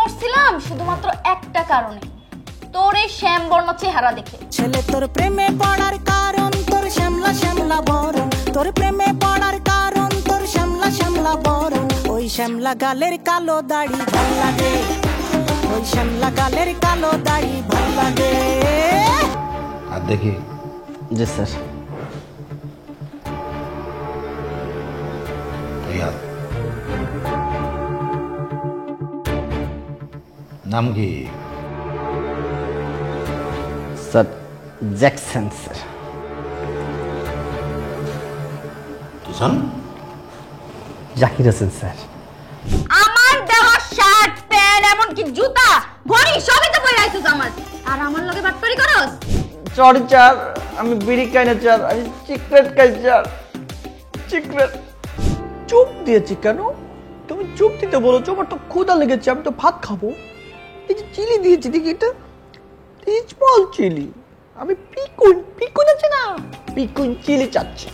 করছিলাম শুধুমাত্র একটা কারণে, তোর এই শ্যামবর্ণ চেহারা দেখে। ছেলে তোর প্রেমে পড়ার কারণ তোর শ্যামলা শ্যামলা বরণ, তোর প্রেমে পড়ার কারণ তোর শ্যামলা শ্যামলা বরণ। ওই শ্যামলা গালের কালো দাড়ি ভাল লাগে, ওই শ্যামলা গালের কালো দাড়ি ভাল লাগে। আর দেখি। জি স্যার। নাম কি? Sir Jackson sir. Kishan? Zakir Hossain sir. আমার দেওয়া শার্ট প্যান্ট এমনকি জুতা ঘড়ি সবই তো পরে আইছিস আমার, আর আমার লগে বাটপারি করস? সরি স্যার, আমি বিড়ি খাই না স্যার, আমি সিগারেট খাই স্যার। সিগারেট। চুপ দিয়েছি কেন? তুমি চুপ দিতে বলেছো, আমার তো ক্ষুধা লেগেছে, আমি তো ভাত খাবো। এই যে চিলি দিয়েছি, দেখি এটা স্মল চিলি, আমি পিকুন আছে না, পিকুন চিলি চাচ্ছি,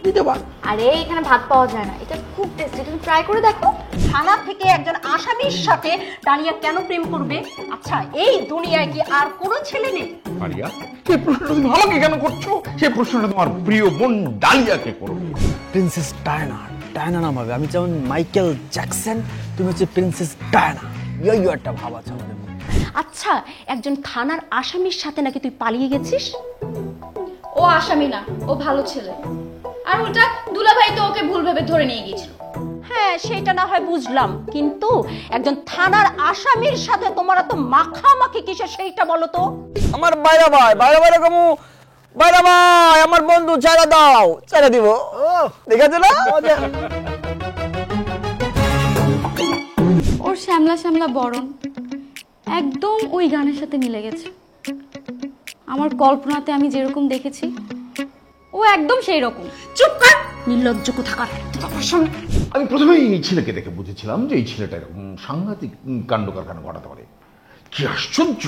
দিতে পার? আরে এখানে ভাত পাওয়া যায় না, এটা খুব টেস্টি, তুমি ট্রাই করে দেখো। থানা থেকে একজন আসামির সাথে ডালিয়া কেন প্রেম করবে? আচ্ছা এই দুনিয়ায় কি আর কোনো ছেলে নেই? আরিয়া, এই প্রশ্নটা তুমি আমাকে কেন করছো? সেই প্রশ্নটা তোমার প্রিয় বোন ডালিয়াকে করো। প্রিন্সেস ডায়ানা, ডায়ানা নাম হবে। আমি যেমন মাইকেল জ্যাকসন, তুমি হচ্ছে প্রিন্সেস ডায়ানা। ইয়ো একটা ভাব আছে আমাদের মধ্যে। আচ্ছা একজন থানার আসামির সাথে নাকি তুই পালিয়ে গেছিস? ও আসামি না, ও ভালো ছেলে, আর ওটা দুলাভাই তো ওকে ভুল ভেবে ধরে নিয়ে গিয়েছিল। হ্যাঁ সেটা না হয় বুঝলাম, কিন্তু একজন থানার আসামির সাথে তোমার এত মাখামাখি কিসের সেইটা বলো তো। আমার বাইরা ভাই কমু, বাইরা ভাই আমার বন্ধু, ছেড়ে দাও। ছেড়ে দিব, দেখেছো না? ওর শ্যামলা শ্যামলা বরণ একদম ওই গানের সাথে মিলে গেছে। আমার কল্পনাতে আমি যেরকম দেখেছি ও একদম সেই রকম। চুপ কর নির্লজ্জ কোথাকার। আমি প্রথমেই এই ছেলেকে দেখে বুঝেছিলাম যে এই ছেলেটা এরকম সাংঘাতিক কাণ্ড কারখানা ঘটাতে পারে। কি আশ্চর্য,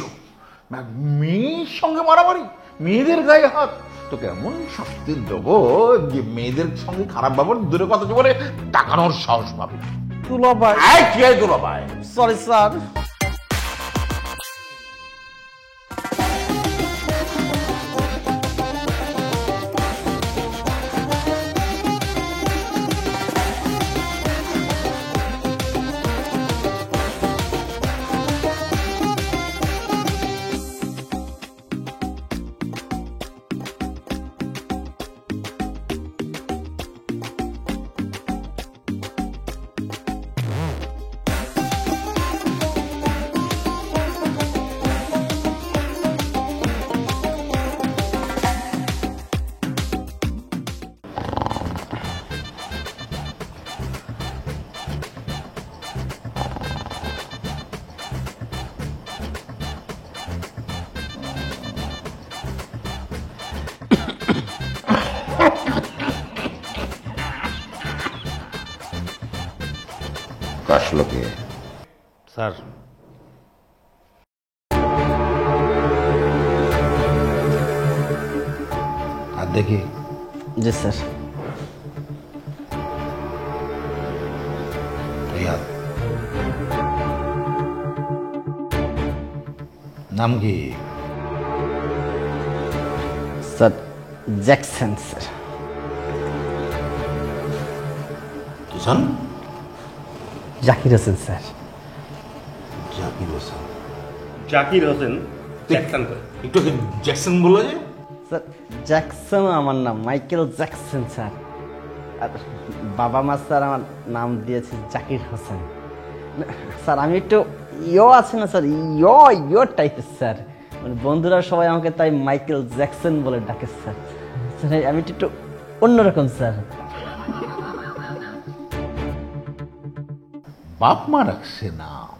মেয়ের সঙ্গে মারামারি, মেয়েদের গায়ে হাত। তোকে এমন শাস্তি দেবো যে মেয়েদের সঙ্গে খারাপ ব্যবহার দূরে কথা বলে টাকানোর সাহস পাবে। দুলাভাই, কি হয় দুলাভাই? Sorry sir. কাশলোকে স্যার আর দেখি। জি স্যার। নাম কি? Sir Jackson sir. Kishan? Zakir Hossain sir. Zakir Hossain. Zakir Hossain Jackson করে একটু জ্যাকসন বললো যে? স্যার জ্যাকসন আমার নাম, মাইকেল জ্যাকসন স্যার। আর বাবা মা স্যার আমার নাম দিয়েছে জাকির হোসেন স্যার। আমি একটু আছে না স্যার, ইয়ো টাইপের স্যার, মানে বন্ধুরা সবাই আমাকে তাই মাইকেল জ্যাকসন বলে ডাকে স্যার। আমি একটু অন্যরকম স্যার। বাপ মা রাখছে নাম,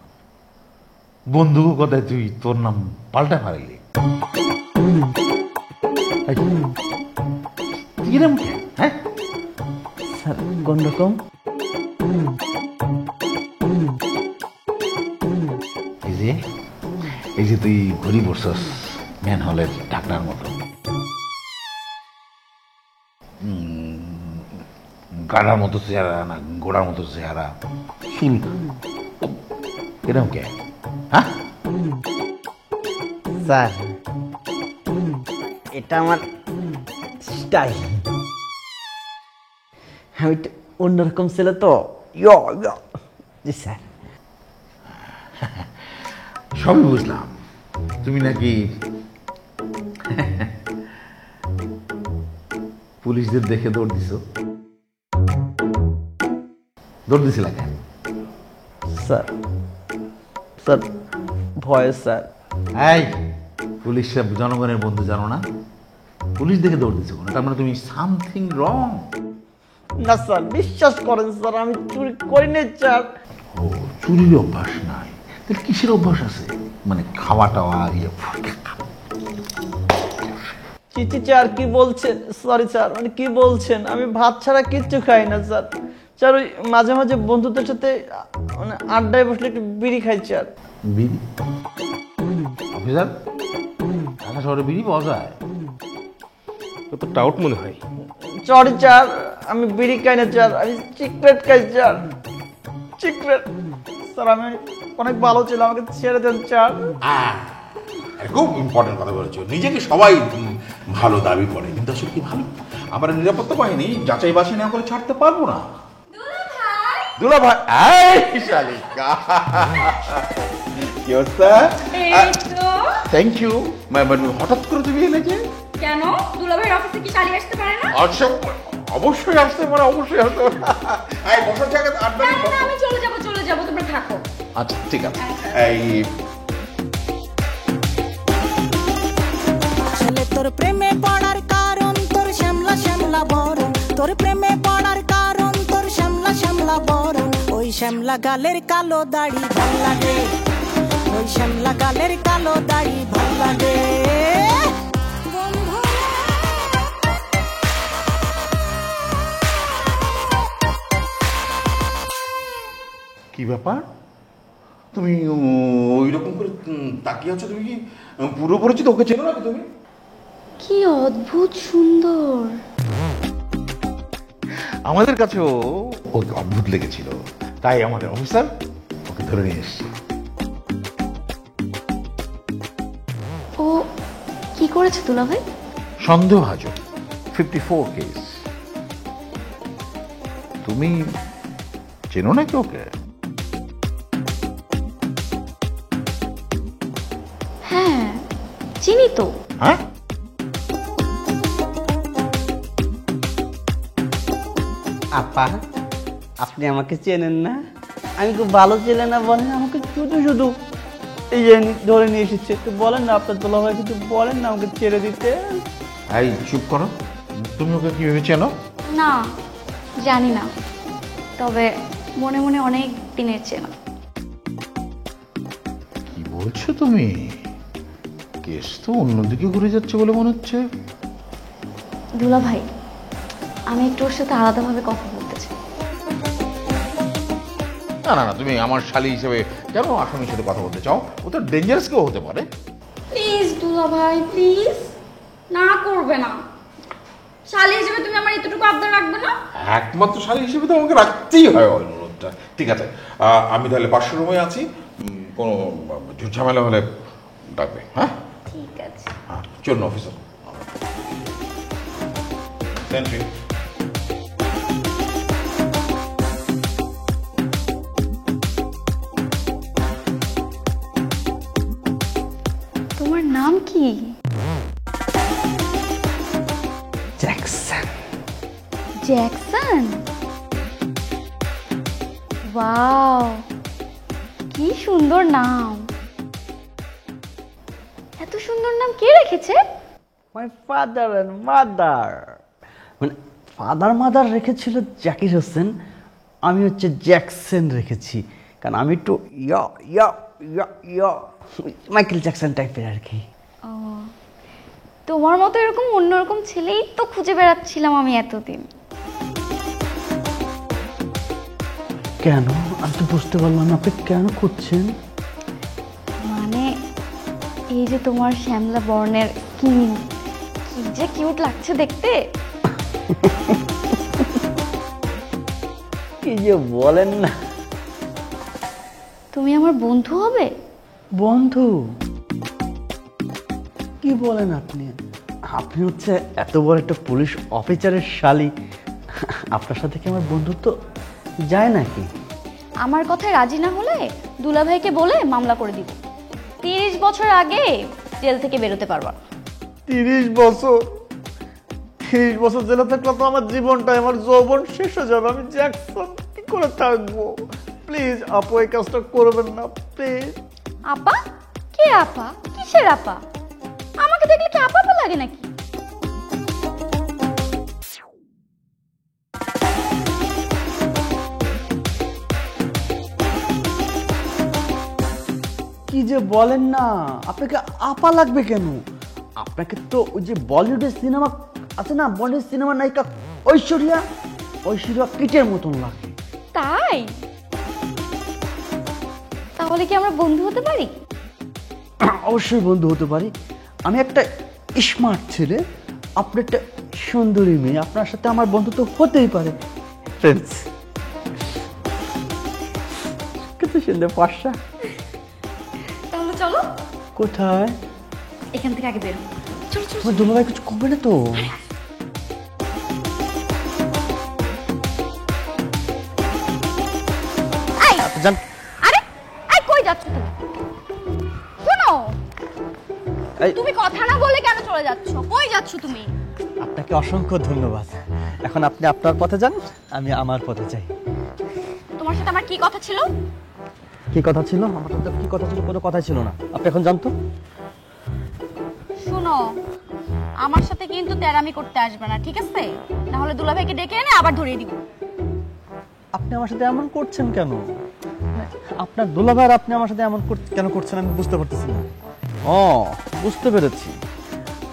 বন্ধু কথায় তুই তোর নাম পাল্টা পারলি। হ্যাঁ স্যার কোন রকম? এই যে তুই ঘুরি পড়ছস ম্যান হলের ঢাকনার মতো, গাড়ার মতো চেহারা না ঘোড়ার মতো চেহারা, চুল এরকম কে? হ্যাঁ? স্যার এটা আমার স্টাইল। আমি একটু অন্যরকম ছেলে তো। জি স্যার। সবই বুঝলাম। তুমি নাকি পুলিশদের দেখে দৌড় দিছো। দৌড় দিছিলা কেন? স্যার স্যার ভয় স্যার। এই পুলিশরা জনগণের বন্ধু জানো না? পুলিশ দেখে দৌড় দিছো না, তার মানে তুমি সামথিং রং। না স্যার বিশ্বাস করেন স্যার, আমি চুরি করিনি স্যার। ও, চুরির অভ্যাস নাই, তাহলে কিসের অভ্যাস আছে? মানে খাওয়া টাওয়া ইয়ে। চিচি স্যার কি বলছেন? সরি স্যার, মানে কি বলছেন? আমি ভাত ছাড়া কিচ্ছু খাই না স্যার। স্যার ওই মাঝে মাঝে বন্ধুদের সাথে মানে আড্ডায় বসলে একটু বিড়ি খাই স্যার। বিড়ি? অফিসার, ঢাকা শহরে বিড়ি পাওয়া যায়? তো টাউট মনে হয়। সরি স্যার, আমি বিড়ি খাই না স্যার, আমি সিক্রেট খাই স্যার। সিক্রেট স্যার, আমি অনেক ভালো ছিল, আমাকে ছেড়ে দেন স্যার। খুব ইম্পর্টেন্ট কথা বলেছো। নিজেকে সবাই ভালো দাবি করে, কিন্তু আসলে কি ভালো? আমরা নিরাপত্তা বাহিনী যাচাই বাছাই না করে ছাড়তে পারবো না। দুলা ভাই, এই শালিকা, কি অবস্থা? Thank you. হঠাৎ করে তুমি এলে যে? কেন দুলাভাইয়ের অফিসে কি শালি আসতে পারে না? আচ্ছা, অবশ্যই আসতে পারে, অবশ্যই আসতে পারে। এই বসার জায়গা আড্ডা না দিই। না, আমি চলে যাব, তোমরা থাকো। আচ্ছা ঠিক আছে। এই ছেলে তোর প্রেমে পড়ার কারণ তোর শ্যামলা শ্যামলা বরণ, তোর প্রেমে পড়ার কারণ তোর শ্যামলা শ্যামলা বরণ। ওই শ্যামলা গালের কালো দাড়ি ভাল লাগে, ওই শ্যামলা গালের কালো দাড়ি ভাল লাগে। কি ব্যাপার, তুমি ওই রকম করে তাকিয়ে আছো? তুমি কি পুরো পরিচিত? ওকে চেনো না তুমি? কি অদ্ভুত সুন্দর। আমাদের কাছেও ওকে অদ্ভুত লেগেছিল, তাই আমাদের অফিসার ওকে ধরে নিয়ে এসেছে। ও কি করেছে দুলাভাই? সন্দেহভাজন 54 কেস। তুমি চেনো নাকি ওকে? হ্যাঁ চিনি তো। হ্যাঁ, আপা আপনি আমাকে চেনেন না? আমি খুব ভালো ছেলে না বলেন? আমাকে শুধু শুধু এই যে ধরে নিয়ে এসেছে। একটু বলেন না আপনার দুলাভাই, কিছু বলেন না আমাকে ছেড়ে দিতে। এই চুপ করো। তুমি ওকে কিভাবে চেনো? না জানি না, তবে মনে মনে অনেক দিনের চেনা। কি বলছো তুমি? কেস তো অন্যদিকে ঘুরে যাচ্ছে বলে মনে হচ্ছে। দুলাভাই আমি একটু ওর সাথে আলাদাভাবে কথা বলতে চাই। না না না, তুমি আমার শালী হিসেবে কেন আসামির সাথে কথা বলতে চাও? ও তো ডেঞ্জারাস কেউ হতে পারে। প্লিজ দুলাভাই প্লিজ, না করবে না। শালি হিসেবে তুমি আমার এতটুকু আবদার রাখবে না? একমাত্র শালী হিসেবে তো আমাকে রাখতেই হয় অনুরোধটা। ঠিক আছে, আমি তাহলে 500 রুমে আছি। কোনো ঝামেলা হলে ডাকবে। হ্যাঁ ঠিক আছে। হ্যাঁ, চলুন অফিসার। Thank you. তোমার নাম কি? জ্যাকসন। জ্যাকসন? ওয়াও কি সুন্দর নাম। এত সুন্দর নাম কে রেখেছে? My father and mother. মানে ফাদার মাদার রেখেছিল জাকির হোসেন, আমি হচ্ছে জ্যাকসন রেখেছি। কারণ আমি একটু ইয়া ইয়া ইয়া ইয়া মাইকেল জ্যাকসন টাইপের আর কি। ও, তোমার মতো এরকম অন্যরকম ছেলেই তো খুঁজে বেড়াচ্ছিলাম আমি এতদিন। কেন? আমি তো বুঝতে পারলাম না, আপনি কেন খুঁজছেন? মানে এই যে তোমার শ্যামলা বর্ণের স্কিন, কি যে কিউট লাগছে দেখতে। কি যে বলেন না। তুমি আমার বন্ধু হবে? বন্ধু কি বলেন আপনি? আপনি হচ্ছে এত বড় একটা পুলিশ অফিসারের শালী, আপনার সাথে কি আমার বন্ধুত্ব যায় নাকি? আমার কথায় রাজি না হলে দুলাভাইকে বলে মামলা করে দিব। 30 বছর আগে জেল থেকে বেরোতে পারবা। 30 বছর? 30 বছর জেলে থাকলে তো আমার জীবনটাই, আমার যৌবন শেষ হয়ে যাবে। আমি জ্যাকসন কি করে থাকবো? প্লিজ আপু এই কাজটা করবেন না প্লিজ। আপা? কে আপা? কিসের আপা? আমাকে দেখলে কি আপা লাগে নাকি? কি যে বলেন না, আপনাকে আপা লাগবে কেন? আপনাকে তো ওই যে বলিউডের সিনেমা আছে না, বলিউড সিনেমার নায়িকা ঐশ্বরিয়া কিটের মতন লাগে। তাই? তাহলে কি আমরা বন্ধু হতে পারি? অবশ্যই বন্ধু হতে পারি। আমি একটা স্মার্ট ছেলে, আপনি একটা সুন্দরী মেয়ে, আপনার সাথে আমার বন্ধুত্ব হতেই পারে। ফ্রেন্ডস কত সুন্দর পাশা। তাহলে চলো। কোথায়? এখান থেকে আগে বেরো। চলো চলো। তোমার দুলাভাই কিছু করবে না তো? জান আরে এই কই যাচ্ছ তুমি? শোনো, এই, তুমি কথা না বলে কেন চলে যাচ্ছ? কই যাচ্ছ তুমি? আপনাকে অসংখ্য ধন্যবাদ। এখন আপনি আপনার পথে যান, আমি আমার পথে যাই। তোমার সাথে আমার কি কথা ছিল? কি কথা ছিল? আমার সাথে কি কথা ছিল? কোনো কথাই ছিল না। আপনি এখন জানতো। শোনো, আমার সাথে কিন্তু তেরামি করতে আসবে না, ঠিক আছে? না হলে দুলাভাইকে ডেকে এনে আবার ধরিয়ে দিব। আপনি আমার সাথে এমন করছেন কেন? আপনার দুলাভাই আপনি আমার সাথে এমন কেন করছেন আমি বুঝতে পারতেছি না। ও, বুঝতে পেরেছি,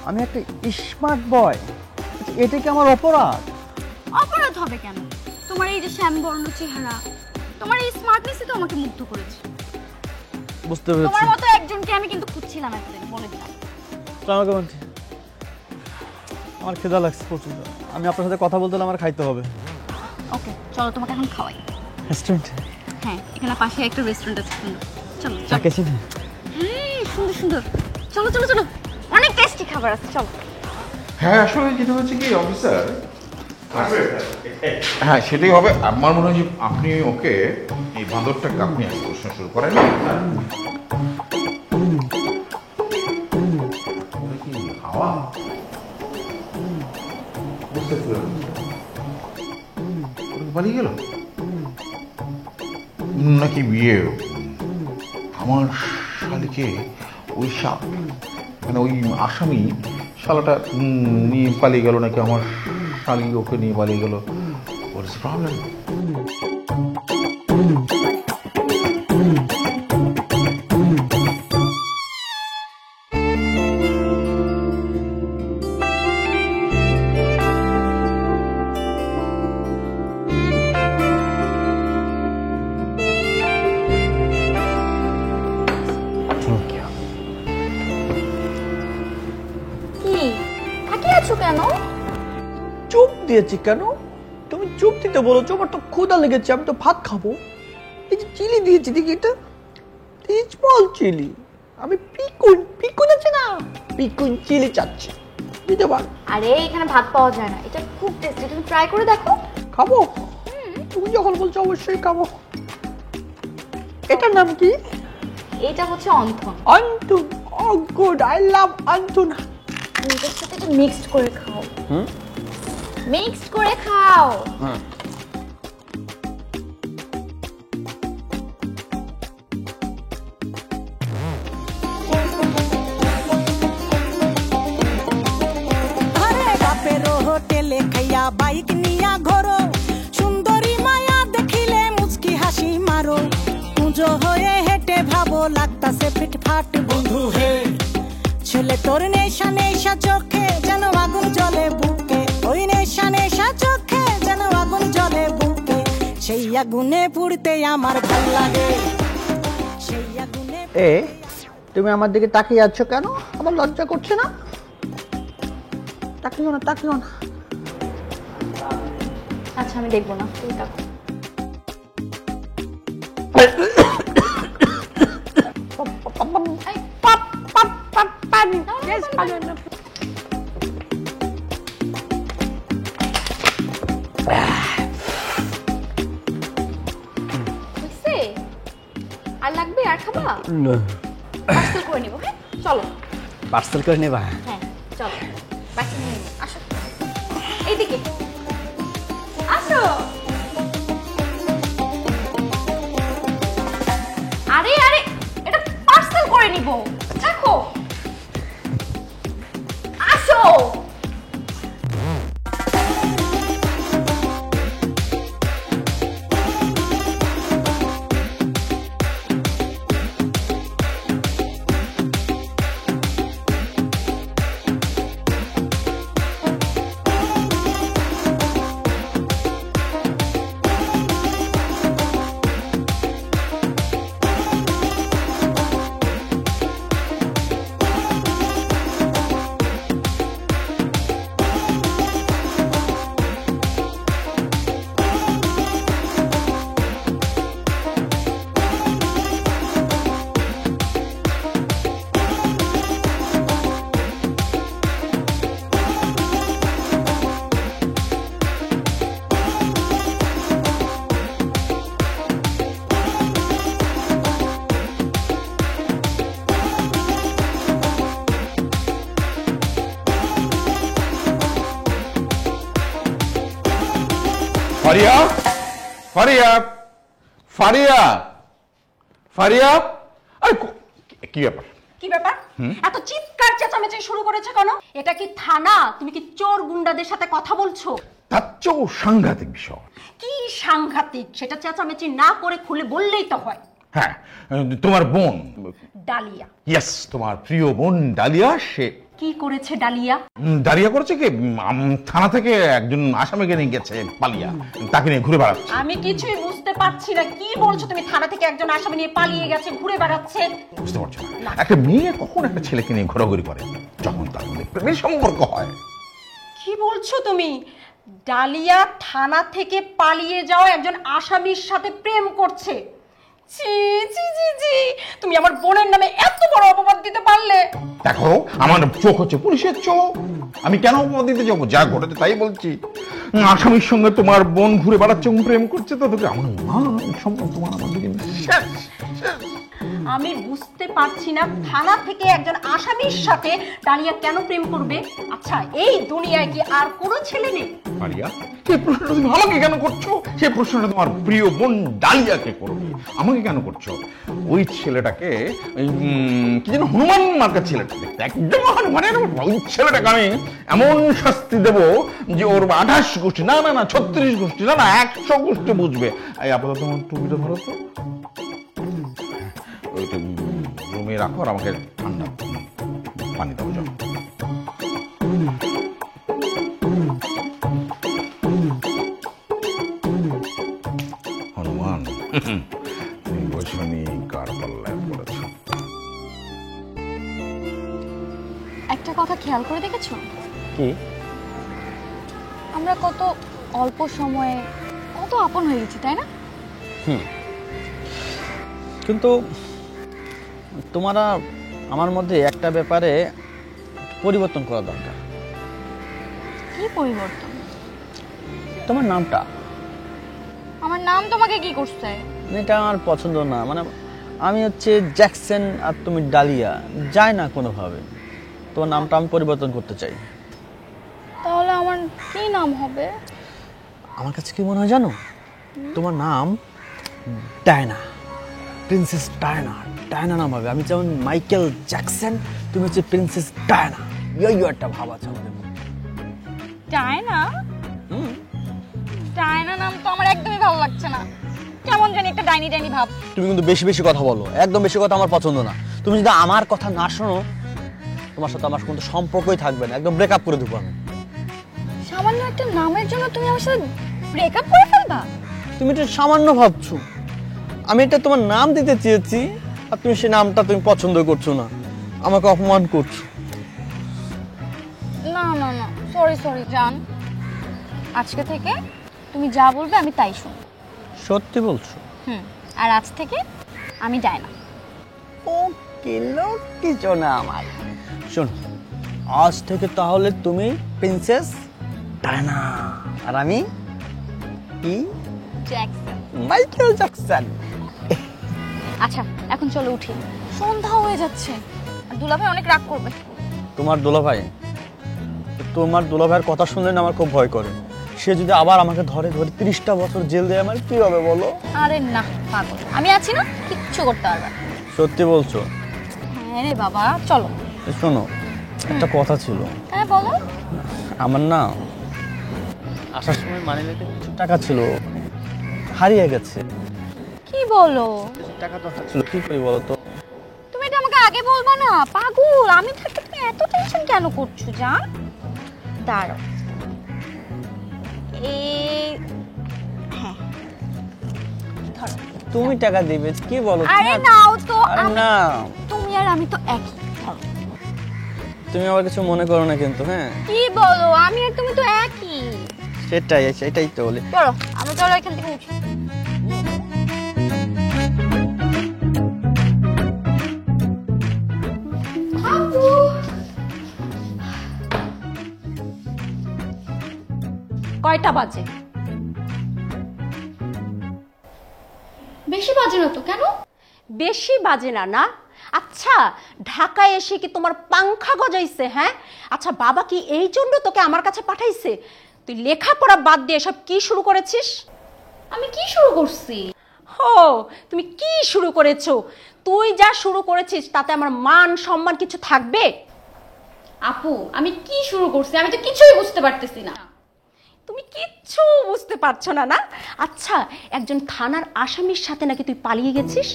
আমি একটা স্মার্ট বয়, এটা কি আমার অপরাধ? অপরাধ হবে কেন? তোমার এই যে শ্যামবর্ণ চেহারা, তোমার এই স্মার্টনেসই তো আমাকে মুগ্ধ করেছে। বুঝতে পেরেছি। তোমার মতো একজনকে আমি কিন্তু খুঁজছিলাম একদিন, বলে দিলাম। আমাকে বলছি, আমার খিদা লাগছে প্রচুর। আমি আপনার সাথে কথা বলতে হলে আমার খাইতে হবে। ওকে চলো, তোমাকে এখন খাওয়াই। রেস্টুরেন্ট? হ্যাঁ, এখানে পাশে একটা রেস্টুরেন্ট আছে সুন্দর। চলো চলো। তাকে চিনি? হ্যাঁ, সুন্দর সুন্দর। চলো চলো চলো, অনেক টেস্টি খাবার আছে, চলো। হ্যাঁ আসলে যেটা হচ্ছে কি অফিসার, হ্যাঁ সেটাই হবে। আমার মনে হয় যে আপনি ওকে এই বাঁদরটাকে আপনি আগে প্রশ্ন শুরু করেন। হাওয়া পালিয়ে গেল নাকি বিয়ে? আমার শালিকে ওই সাপ মানে ওই আসামি শালাটা নিয়ে পালিয়ে গেল নাকি আমার শালি ওকে নিয়ে পালিয়ে গেল? What is problem? কি তাকিয়ে আছো কেন? চুপ দিয়েছি কেন? তুমি চুপ দিতে বলেছো, আমার তো ক্ষুধা লেগেছে, আমি তো ভাত খাবো। এই যে চিলি দিয়েছি দেখি, এটা স্মল চিলি। আমি পিকুন আছে না, পিকুন চিলি চাচ্ছি, দিতে পার? আরে এখানে ভাত পাওয়া যায় না, এটা খুব টেস্টি, তুমি ট্রাই করে দেখো। খাবো? তুমি যখন বলছো অবশ্যই খাবো। এটার নাম কি? এটা হচ্ছে অন্থন। আন্তুন? ও গুড, আই লাভ আন্তুন। এটার সাথে এটা মিক্সড করে খাও। মিক্সড করে খাও। আরে বাপের হোটেলে খাইয়া বাইক নিয়া ঘোরো, সুন্দরী মায়া দেখিলে মুচকি হাসি মারো, পুজো হয়ে হেঁটে ভাবো লাগতাছে ফিটফাট বন্ধু হে, ছেলে তোর নেশা নেশা চোখে যেন আগুন জ্বলে বুকে, ওই নেশা নেশা চোখে যেন আগুন জ্বলে বুকে, সেই আগুনে পুড়তে আমার ভাল লাগে, সেই আগুনে। এ তুমি আমার দিকে তাকিয়ে আছো কেন? আমার লজ্জা করছে না? তাকিও না, তাকিও না। আচ্ছা আমি দেখবো না, তুমি দেখো। বেশ ভালো না। হইছে? আর লাগবে? আর খাবা? পার্সেল করে নিবো। হ্যাঁ চলো। পার্সেল করে নেবা? হ্যাঁ চলো পার্সেল নিয়ে নিবো। আসো এইদিকে আসো। আরে আরে এটা পার্সেল করে নিবো, দেখো। আসো। ফারিয়া, ফারিয়া, ফারিয়া, ফারিয়া, আরে কি ব্যাপার? কি ব্যাপার? এত চিৎকার চেঁচামেচি শুরু করেছে কেন? এটা কি থানা? তুমি কি চোর গুন্ডাদের সাথে কথা বলছো? তার চেয়েও সাংঘাতিক বিষয়। কি সাংঘাতিক? সেটা চেঁচামেচি না করে খুলে বললেই তো হয়। হ্যাঁ, তোমার বোন ডালিয়া। ইয়েস, তোমার প্রিয় বোন ডালিয়া, সে কি করেছে ডালিয়া? ডালিয়া করেছে কি, থানা থেকে একজন আসামিকে নিয়ে গেছে পালিয়া, তাকে নিয়ে ঘুরে বেড়াচ্ছে। আমি কিছুই বুঝতে পারছি না, কি বলছো তুমি? থানা থেকে একজন আসামি নিয়ে পালিয়ে গেছে, ঘুরে বেড়াচ্ছে? বুঝতে পারছো না? একটা মেয়ে কখন একটা ছেলেকে নিয়ে ঘোরাঘুরি করে যখন তার মধ্যে প্রেমের সম্পর্ক হয়। কি বলছো তুমি? ডালিয়া থানা থেকে পালিয়ে যাওয়া একজন আসামির সাথে প্রেম করছে? ছি ছি ছি ছি, তুমি আমার বোনের নামে এত বড় অপবাদ দিতে পারলে? দেখো, আমার চোখ হচ্ছে পুলিশের চোখ, আমি কেন অপবাদ দিতে যাবো? যা ঘটেছে তাই বলছি। আসামির সঙ্গে তোমার বোন ঘুরে বেড়াচ্ছে, প্রেম করছে, তো তোকে আমার সম্পর্ক তোমার আমার দিকে শেষ। আমি বুঝতে পারছি না থানা থেকে একজন আসামির সাথে ডালিয়া কেন প্রেম করবে। আচ্ছা, এই দুনিয়ায় কি আর কোনো ছেলে নেই? মারিয়া, সেই প্রশ্নটা তুমি আমাকে কেন করছো? সেই প্রশ্নটা তোমার প্রিয় বোন ডালিয়াকে করবে, আমাকে কেন করছো? ওই ছেলেটাকে কি যেন হনুমান মার্কার ছেলেটা দেখতে একদম হনুমানের মতো। ওই ছেলেটাকে আমি এমন শাস্তি দেব যে ওর 28 গোষ্ঠী, না না না 36 গোষ্ঠী, না না 100 গোষ্ঠী বুঝবে। এই আপাতত তোমার টুপিটা ধরো তো, ওইটা রুমে রাখো আর আমাকে ঠান্ডা পানি দাও যাও। হনুমান, তুমি বৈশানী কার পাল্লায় পড়েছ? একটা কথা খেয়াল করে দেখেছো? কি? আমরা কত অল্প সময়ে কত আপন হয়ে গেছি, তাই না? কিন্তু তোমারা আমার মধ্যে একটা ব্যাপারে পরিবর্তন করা দরকার। কি পরিবর্তন? তোমার নামটা। আমার নাম তোমাকে কি করছে? এটা আমার পছন্দ না, মানে আমি হচ্ছে জ্যাকসন আর তুমি ডালিয়া, যায় না কোনোভাবে। তোমার নামটা আমি পরিবর্তন করতে চাই। তাহলে আমার কি নাম হবে? আমার কাছে কি মনে হয় জানো? তোমার নাম ডায়না, প্রিন্সেস ডায়না। ডায়না নাম হবে। আমি যেমন মাইকেল জ্যাকসন, তুমি হচ্ছে প্রিন্সেস ডায়না। ইয়ো একটা ভাব আছে আমাদের মধ্যে। ডায়না? ডায়না নাম তো আমার একদমই ভালো লাগছে না, কেমন জানি একটা ডাইনি ডাইনি ভাব। তুমি কিন্তু বেশি বেশি কথা বলো, একদম বেশি কথা আমার পছন্দ না। তুমি যদি আমার কথা না শোনো, তোমার সাথে আমার কোনো সম্পর্কই থাকবে না, একদম ব্রেকআপ করে দেবো আমি। সামান্য একটা নামের জন্য তুমি আমার সাথে ব্রেকআপ করে ফেলবা? তুমি এটা সামান্য ভাবছো। আমি এটা তোমার নাম দিতে চেয়েছি আর তুমি সেই নামটা তুমি পছন্দ করছো না, আমাকে অপমান করছো। না না না, সরি সরি জান, আজকে থেকে তুমি যা বলবে আমি তাই শুনবো। সত্যি বলছো? আর আজ থেকে আমি ডায়না। ওকে। কিলো কিছু না আমার। শোন, আজ থেকে তাহলে তুমি প্রিন্সেস ডায়না আর আমি কি জ্যাকসন। Michael Jackson. আচ্ছা এখন চলো উঠি, সন্ধ্যা হয়ে যাচ্ছে আর দুলাভাই অনেক রাগ করবে। তোমার দুলাভাইয়ের কথা শুনলে না আমার খুব ভয় করে। সে যদি আবার আমাকে ধরে 30টা বছর জেল দেয়, আমার কি হবে বলো? আরে না পাগল, আমি আছি না, কিচ্ছু করতে পারবে না। সত্যি বলছো? হ্যাঁ রে বাবা, চলো। শোনো, একটা কথা ছিল। হ্যাঁ বলো। আমার না আসার সময় মানিব্যাগে কিছু টাকা ছিল, হারিয়ে গেছে। কি বলো? টাকা তো ছিল, কি করি বলো তো? তুমি এটা আমাকে আগে বলবা না পাগল, আমি থাকতে তুমি এত টেনশন কেন করছো জান? দাঁড়াও, হ্যাঁ ধরো। তুমি টাকা দিবে, কি বলো? আরে নাও তো। আরে না, তুমি আর আমি তো একই। ধরো। তুমি আবার কিছু মনে করো না কিন্তু। হ্যাঁ কি বলো? আমি আর তুমি তো একই। সেটাই তো বলি। চলো আমরা চলো এখান থেকে উঠি। কয়টা বাজে? বেশি বাজে না তো? কেন বেশি বাজে না না? আচ্ছা, ঢাকায় এসে কি তোমার পাংখা গজাইছে? হ্যাঁ, আচ্ছা বাবা কি এই জন্য তোকে আমার কাছে পাঠাইছে? তুই লেখাপড়া বাদ দিয়ে সব কি শুরু করেছিস? আমি কি শুরু করছি? হো, তুমি কি শুরু করেছো? তুই যা শুরু করেছিস তাতে আমার মান সম্মান কিছু থাকবে? আপু আমি কি শুরু করছি? আমি তো কিছুই বুঝতে পারতেছি না। তুমি কিচ্ছু বুঝতে পারছো না না? আচ্ছা, একজন থানার আসামির সাথে নাকি তুই পালিয়ে গেছিস?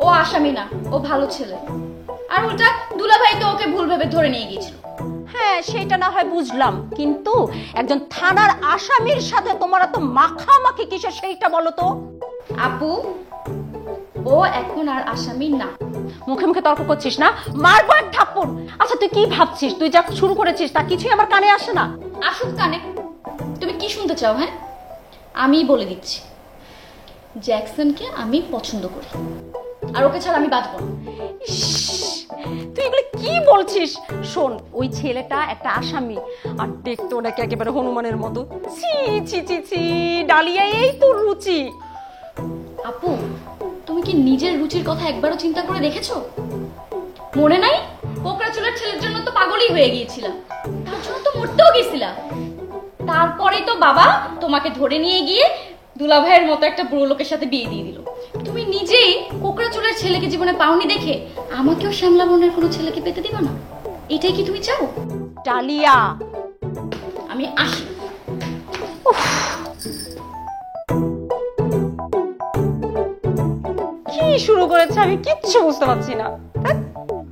ও আসামি না, ও ভালো ছেলে। আর ওটা দুলাভাই তো ওকে ভুল ভেবে ধরে নিয়ে গিয়েছিল। হ্যাঁ, সেটা না হয় বুঝলাম, কিন্তু একজন থানার আসামির সাথে তোমার এত মাখামাখি কিসের সেইটা বলো তো। আপু ও এখন আর আসামি না। মুখে মুখে তর্ক করছিস না? মারবার থাপ্পড়। আচ্ছা তুই কি ভাবছিস? তুই যা শুরু করেছিস তা কিছুই আমার কানে আসে না। আসুক কানে। তুমি কি শুনতে চাও? হ্যাঁ আমি বলে দিচ্ছি, জ্যাকসনকে আমি পছন্দ করি, আর ওকে ছাড়া আমি বাঁচব না। ইস, তুই এগুলো কি বলছিস? শোন, ওই ছেলেটা একটা আসামি, আর দেখতো ওটাকে একেবারে হনুমানের মতো। ছি ছি ছি ছি, ডালিয়া এই তোর রুচি? আপু তুমি কি নিজের রুচির কথা একবারও চিন্তা করে দেখেছো? মনে নাই, কোকড়া চুলের ছেলের জন্য তো পাগলই হয়ে গিয়েছিলাম, তার জন্য তো মরতেও গেছিলাম। তারপরেই তো বাবা তোমাকে ধরে নিয়ে গিয়ে দুলাভাইয়ের মতো একটা বুড়ো লোকের সাথে বিয়ে দিয়ে দিল। তুমি নিজেই কোকড়া চুলের ছেলেকে জীবনে পাওনি দেখে আমাকেও শ্যামলা বর্ণের কোনো ছেলেকে পেতে দিবা না? এটাই কি তুমি চাও? ডালিয়া, আমি আসি। কি শুরু করেছে আমি কিচ্ছু বুঝতে পারছি না।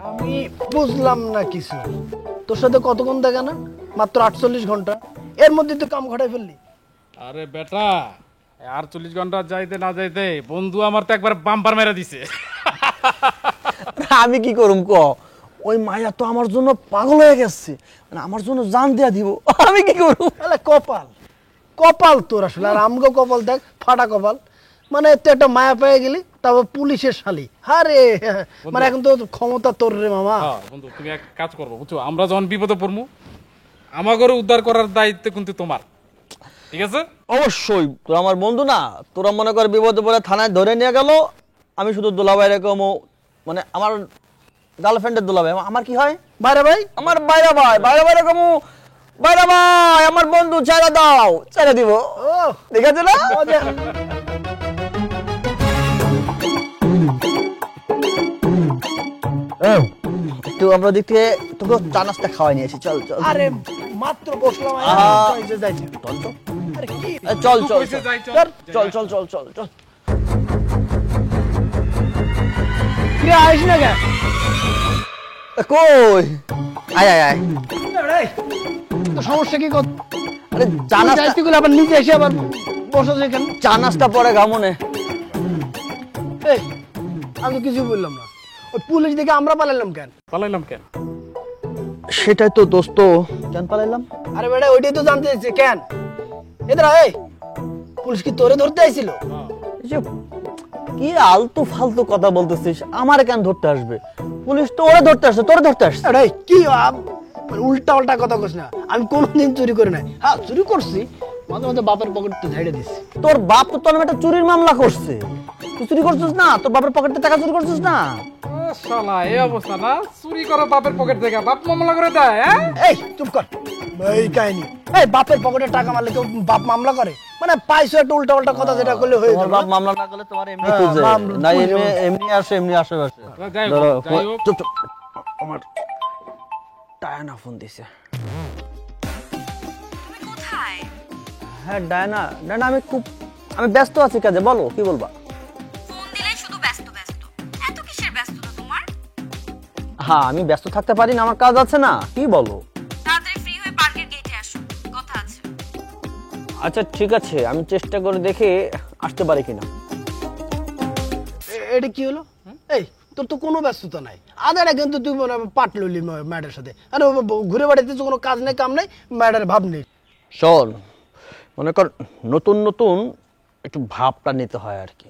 আমি বুঝলাম না কিছু। তোর সাথে কতক্ষণ দেখা না? মাত্র 48 ঘন্টা। এর মধ্যে তো কাম ঘটাই ফেললি। আরে বেটা, আর 40 ঘন্টা যাইতে না যাইতে বন্ধু আমার তো একবার বাম্পার মেরে দিছে। আমি কি করুম ক? ওই মায়া তো আমার জন্য পাগল হয়ে গেছে, মানে আমার জন্য জান দেয়া দিব। আমি কি করুম? তাহলে কপাল তোর আসলে। আর আমগো কপাল দেখ, ফাটা কপাল। মানে তুই একটা মায়া পেয়ে গেলি, তারপর পুলিশের শালি। আরে মানে এখন তো ক্ষমতা তোর রে মামা। হ্যাঁ বন্ধু, তুমি এক কাজ করবো বুঝছো, আমরা যখন বিপদে পড়বো আমাগরে উদ্ধার করার দায়িত্ব কিন্তু তোমার, ঠিক আছে? অবশ্যই, তোরা আমার বন্ধু না। তোরা মনে কর বিপদে পড়ে থানায় ধরে নিয়ে গেল, আমি শুধু দুলাভাই রেখে মানে আমার গার্লফ্রেন্ডের দুলাভাই আমার কি হয়? বাইরে ভাই, আমার বাইরে ভাই রেখে বাইরে ভাই আমার বন্ধু ছেড়ে দাও, ছেড়ে দিব। ও দেখেছো না? মজা। একটু আমরা দেখতে তোকে চা নাস্তা খাওয়াই নিয়েছি, চল চল। আরে মাত্র বসলাম, যাইছি। চল চল। আরে কি চল চল কইছে যাই, চল। চল চল চল চল চল। রে আইস না কেন? কই? আয় আয় আয়। এই, তো সমস্যা কি কর? আরে চা নাস্তা, যাইতে গেলে আবার নিচে এসে আবার বসা যেখানে। চা নাস্তা পরে গামনে। এই আমি তো কিছু বললাম না। ওই পুলিশ দেখে আমরা পালালাম কেন? পালাইলাম কেন? সেটাই তো দোস্ত, কেন পালাইলাম? আরে বেটা ওইটাই তো জানতে চাইছে কেন। এদের এই পুলিশ কি তোরে ধরতে আইছিল? এই যে কি কি আলতু ফালতু কথা বলতেছিস? আমারে কেন ধরতে আসবে? পুলিশ তো ওরে ধরতে আসছে, তোরে ধরতে আসছে। আরে কি উল্টা উল্টা কথা কইস না, আমি কোনোদিন চুরি করি নাই। হ্যাঁ চুরি করছি, মাঝে মাঝে বাপের পকেট তো ঝাড়ে দিছি। তোর বাপ তো তোর একটা চুরির মামলা করছে, তুই চুরি করছিস না? তোর বাপের পকেটে টাকা চুরি করছিস না? শালা এই অবস্থা না, চুরি করো বাপের পকেট থেকে, বাপ মামলা করে দেয়। হ্যাঁ এই চুপ কর, এই কাহিনী। এই বাপের পকেটে টাকা মারলে কেউ বাপ মামলা করে? মানে পাইছো একটা উল্টা উল্টা কথা, যেটা করলে হয়ে তোর যাবে। বাপ মামলা না করলে তোমার এমনি হ্যাঁ, খুঁজে মামলা না, খুঁজে। এমনি আসে, এমনি আশেপাশে। যাই হোক, ধরো, যাই হোক। চুপ চুপ। আমার ডায়না ফোন দিছে। হ্যাঁ ডায়না, ডায়না আমি ব্যস্ত আছি কাজে, বলো কি বলবা? ফোন দিলেই শুধু ব্যস্ত ব্যস্ত, এত কিসের ব্যস্ততা তোমার? হ্যাঁ আমি ব্যস্ত থাকতে পারি না, আমার কাজ আছে না, কি বলো? তাড়াতাড়ি ফ্রি হয়ে পার্কের গেটে আসো, কথা আছে। আচ্ছা ঠিক আছে, আমি চেষ্টা করে দেখি আসতে পারি কিনা। এটা কি হলো? এই তোর তো কোনো ব্যস্ততা নাই, আদাটা কিন্তু তুই পাট লইলি ম্যাডের সাথে। আরে ঘুরে বেড়াতে কোনো কাজ নেই, কাম নেই, ম্যাডের ভাব নেই। শোন, মনে কর নতুন নতুন একটু ভাবটা নিতে হয় আর কি।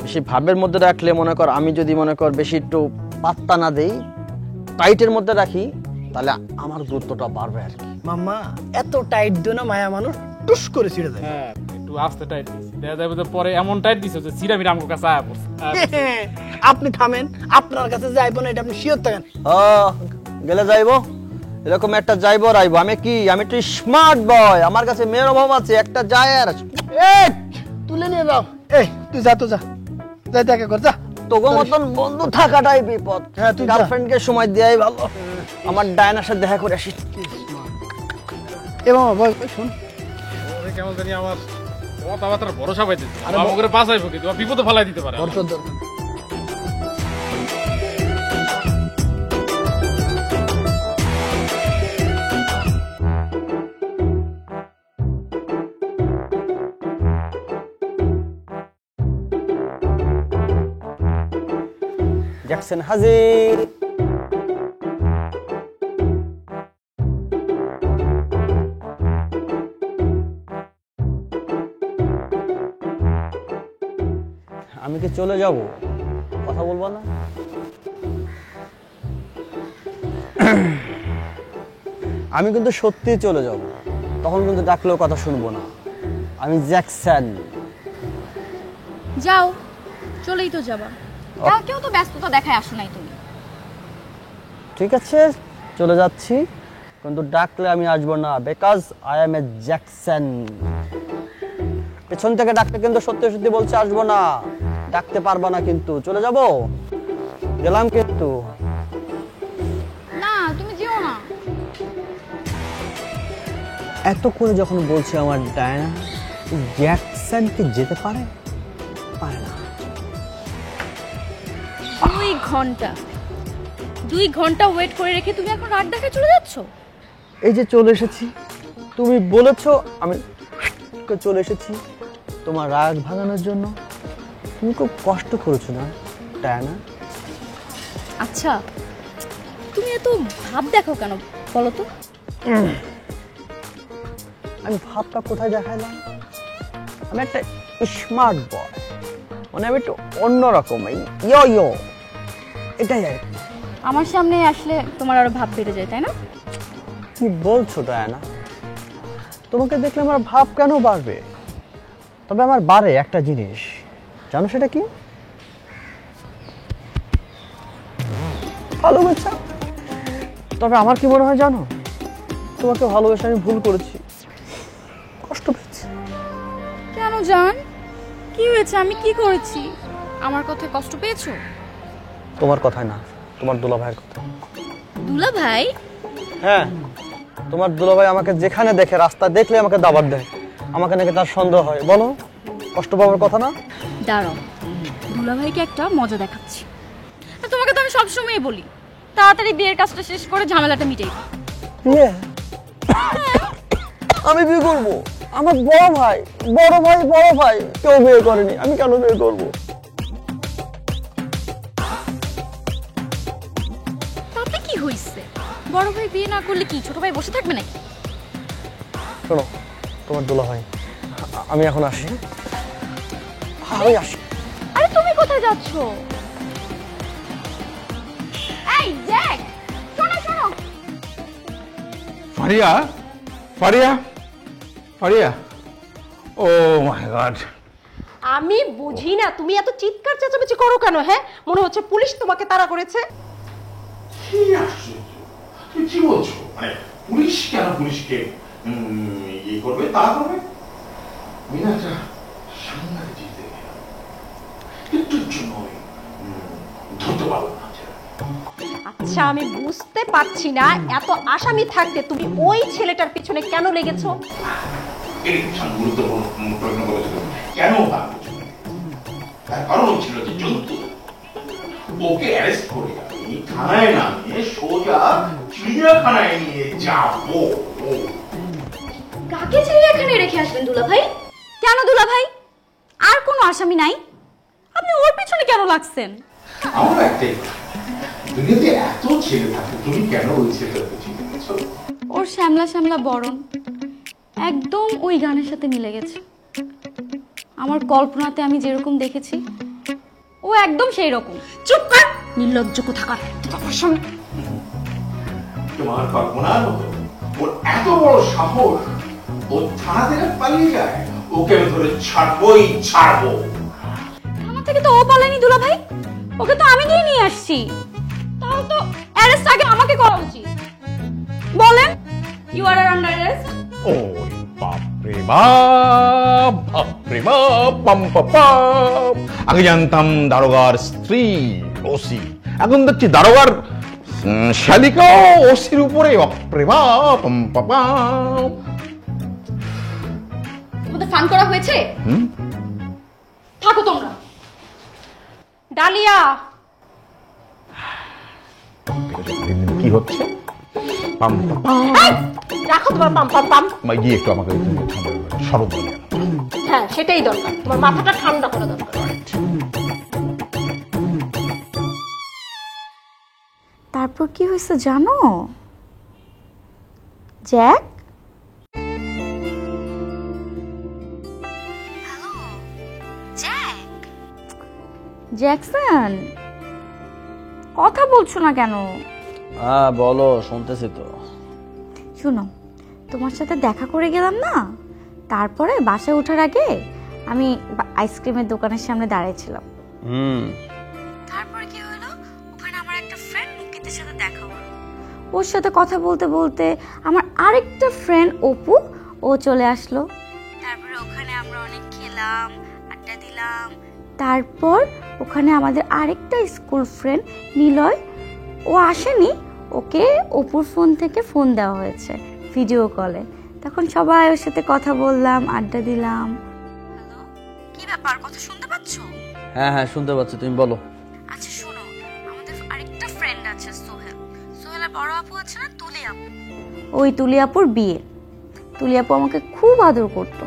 বেশি ভাবের মধ্যে রাখলে মনে কর, আমি যদি মনে কর বেশি একটু পাত্তা না দেই, টাইটের মধ্যে রাখি, তাহলে আমার দূরত্বটা বাড়বে আর কি। মাম্মা এত টাইট দিও না, মায়া মানুষ টুস করে ছিঁড়ে যায়। হ্যাঁ একটু আস্তে টাইট দিছি, দেখা যাবে যে পরে এমন টাইট দিছো যে সিরামির আমগো কাছে আয়া পড়ছে। আপনি থামেন, আপনার কাছে যাইবো না, এটা আপনি শিওর থাকেন। গেলে যাইবো, এরকম একটা যাইবো আর আইবো। আমি একটু স্মার্ট বয়, আমার কাছে মেয়ের অভাব আছে, একটা যায় আর এই তুলে নিয়ে যাও। এই তুই যা, তো যা, যাই দেখা কর, যা। তোগো মতন বন্ধু থাকাটাই বিপদ। হ্যাঁ, তুই যা। গার্লফ্রেন্ডকে সময় দেয়াই ভালো। আমার ডায়নার সাথে দেখা করে আসি। এ মামা বল, শোন, ওরে কেমন জানি আমার কথাবার্তার ভরসা পাইতেছে, আমাকে বাঁচাইবো কিন্তু বিপদে ফেলাই দিতে পারে। তোর দরকার। জ্যাকসন হাজির। আমি কি চলে যাব? কথা বলবো না? আমি কিন্তু সত্যি চলে যাব, তখন কিন্তু ডাকলেও কথা শুনবো না। আমি জ্যাকসন। যাও, চলেই তো যাবা, কালকেও তো ব্যস্ততা দেখায় আসো নাই তুমি। ঠিক আছে চলে যাচ্ছি, কিন্তু ডাকলে আমি আসবো না, because I M A Jackson. পেছন থেকে ডাকতে কিন্তু সত্যি সত্যি বলছে আসবো না, ডাকতে পারবা না কিন্তু। চলে যাব, গেলাম কিন্তু। না তুমি যেও না। এত করে যখন বলছে আমার ডায়না, জ্যাকসন কি যেতে পারে? পারে না। 2 ঘন্টা ওয়েট করে রেখে তুমি এখন রাত দেখা চলে যাচ্ছ? এই যে চলে এসেছি, তুমি বলেছো, আমি চলে এসেছি তোমার রাগ ভাঙানোর জন্য। তুমি খুব কষ্ট করেছো না ডায়না? আচ্ছা তুমি এত ভাব দেখো কেন বলো তো? আমি ভাবটা কোথায় দেখাইলাম? আমি একটা স্মার্ট বয়, মানে আমি একটু অন্যরকম, ইয়ো এটাই আর কি। আমার সামনে আসলে তোমার আরো ভাব বেড়ে যায়, তাই না? কি বলছো ডায়না? তোমাকে দেখলে আমার ভাব কেন বাড়বে? তবে আমার বাড়ে একটা জিনিস, জানো সেটা কি? ভালোবাসা। তবে আমার কি মনে হয় জানো, তোমাকে ভালোবেসে আমি ভুল করেছি, কষ্ট পেয়েছি। কেন জান, কি হয়েছে? আমি কি করেছি? আমার কথায় কষ্ট পেয়েছো? তোমার কথাই না, তোমার দুলাভাইয়ের কথা। দুলা ভাই? হ্যাঁ, তোমার দুলাভাই আমাকে যেখানে দেখে, রাস্তা দেখলে আমাকে দাবাত দেয়, আমাকে নাকি তার সন্দেহ হয়। বলো, কষ্ট পাওয়ার কথা না? দাঁড়াও, দুলা ভাইকে একটা মজা দেখাচ্ছি। আর তোমাকে তো আমি সবসময়ই বলি, তাড়াতাড়ি বিয়ের কাজটা শেষ করে ঝামেলাটা মিটাই দাও। বিয়ে? আমি বিয়ে করবো? আমার বড় ভাই কেউ বিয়ে করেনি, আমি কেন বিয়ে করবো? তাতে কি হইছে? বড় ভাই বিয়ে না করলে কি ছোট ভাই বসে থাকবে নাকি? শোনো, তোমার দুলাভাই, আমি এখন আসি। আমি আসি। আরে তুমি কোথায় যাচ্ছ? এই জ্যাক, শোনো শোনো। ফারিয়া, ফারিয়া, ফারিয়া, ও মাই গড! আমি বুঝি না তুমি এত চিৎকার চেঁচামেচি করো কেন? হ্যাঁ, মনে হচ্ছে পুলিশ তোমাকে তাড়া করেছে। কি আশ্চর্য! তুমি কি বলছো? মানে পুলিশ কেন পুলিশকে ইয়ে করবে, তা করবে? আমি না একটা সাংঘাতিক জিনিস দেখলাম, একটুর জন্য ধরতে পারবো না। আচ্ছা, আমি বুঝতে পারছি না এত আসামি থাকতে তুমি ওই ছেলেটার পিছনে কেন লেগেছো? এর গুরুত্বপূর্ণ প্রশ্ন করেছিল, কেন তার পিছনে? তার কারণ ছিল যে জন্তু ওকে অ্যারেস্ট করে আমি থানায় নামিয়ে সোজা চিড়িয়াখানায় নিয়ে যাবো। কাকে চিড়িয়াখানায় রেখে আসবেন দুলাভাই? কেন দুলাভাই? আর কোনো আসামি নাই? আপনি ওর পিছনে কেন লাগছেন? আমার একটাই, দুনিয়াতে এত ছেলে থাকে, তুমি কেন ওই ছেলেটার পিছনে লেগেছো? ওর শ্যামলা শ্যামলা বরণ একদম ওই গানের সাথে মিলে গেছে। আমার কল্পনাতে আমি যেরকম দেখেছি ও একদম সেই রকম। চুপ কর, নির্লজ্জ কোথাকার! তোমার কল্পনার মতো ওর এত বড় সাহস, ও থানা থেকে পালিয়ে যায়, ওকে আমি ধরে ছাড়বই ছাড়বো। থানা থেকে তো ও পালায়নি দুলাভাই, ওকে তো আমি গিয়ে নিয়ে আসছি। তাও তো অ্যারেস্ট আগে আমাকে করা উচিত। বলেন, ইউ আর আন্ডার অ্যারেস্ট। ও বাপরে বাপ, বাপরে বাপ, পাম পাম। আগে জানতাম দারোগার স্ত্রী ওসি, এখন দেখছি দারোগার শালিকা ওসির উপরে। বাপরে বাপ, পাম পাম। তোমাদের ফান করা হয়েছে? থাকো তোমরা। ডালিয়া, কি হচ্ছে? পাম পাম। রাখো তোমার পাম পাম পাম। গিয়ে একটু আমাকে শরৎ বলে। হ্যাঁ, সেটাই দরকার, তোমার মাথাটা ঠান্ডা করা দরকার। তারপর কি হয়েছে জানো জ্যাক? জ্যাকসন, কথা বলছো না কেন? বলো, শুনতেছি তো। শুনো, তোমার সাথে দেখা করে গেলাম না, তারপরে বাসায় ওঠার আগে আমি আইসক্রিমের দোকানের সামনে দাঁড়িয়েছিলাম। তারপরে কি হলো, ওখানে আমার একটা ফ্রেন্ড মুকিতের সাথে দেখা হলো। ওর সাথে কথা বলতে বলতে আমার আরেকটা ফ্রেন্ড অপু, ও চলে আসলো। তারপরে ওখানে আমরা অনেক খেলাম, আড্ডা দিলাম। তারপর ওখানে আমাদের আরেকটা স্কুল ফ্রেন্ড নিলয়, ও আসেনি, ওকে অপুর ফোন থেকে ফোন দেওয়া হয়েছে ভিডিও কলে। তখন সবাই ওর সাথে কথা বললাম, আড্ডা দিলাম। হ্যালো, কি ব্যাপার, কথা শুনতে পাচ্ছো? হ্যাঁ হ্যাঁ, শুনতে পাচ্ছি, তুমি বলো। আচ্ছা শোনো, আমাদের আরেকটা ফ্রেন্ড আছে সোহেল। সোহেলের বড় আপু আছে না, তুলি আপু। ওই তুলি আপুর বিয়ে। তুলি আপু আমাকে খুব আদর করতো,